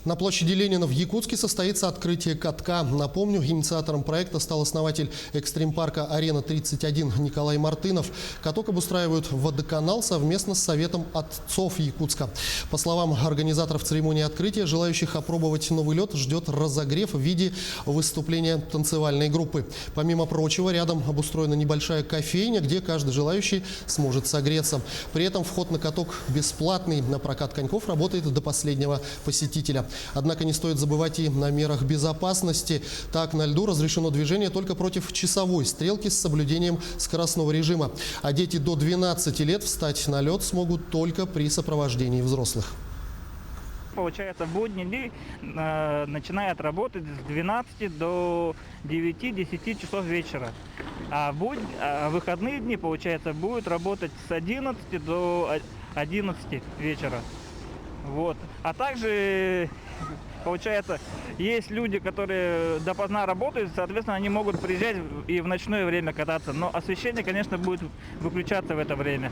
На площади Ленина в Якутске состоится открытие катка. Напомню, инициатором проекта стал основатель экстрим-парка «Арена-31» Николай Мартынов. Каток обустраивают водоканал совместно с Советом отцов Якутска. По словам организаторов церемонии открытия, желающих опробовать новый лед ждет разогрев в виде выступления танцевальной группы. Помимо прочего, рядом обустроена небольшая кофейня, где каждый желающий сможет согреться. При этом вход на каток бесплатный. На прокат коньков работает до последнего посетителя. Однако не стоит забывать и на мерах безопасности. Так, на льду разрешено движение только против часовой стрелки с соблюдением скоростного режима. А дети до 12 лет встать на лед смогут только при сопровождении взрослых. Получается, в будние дни начинает работать с 12 до 9-10 часов вечера. А в выходные дни, получается, будет работать с 11 до 11 вечера. Вот. А также, получается, есть люди, которые допоздна работают, соответственно, они могут приезжать и в ночное время кататься. Но освещение, конечно, будет выключаться в это время.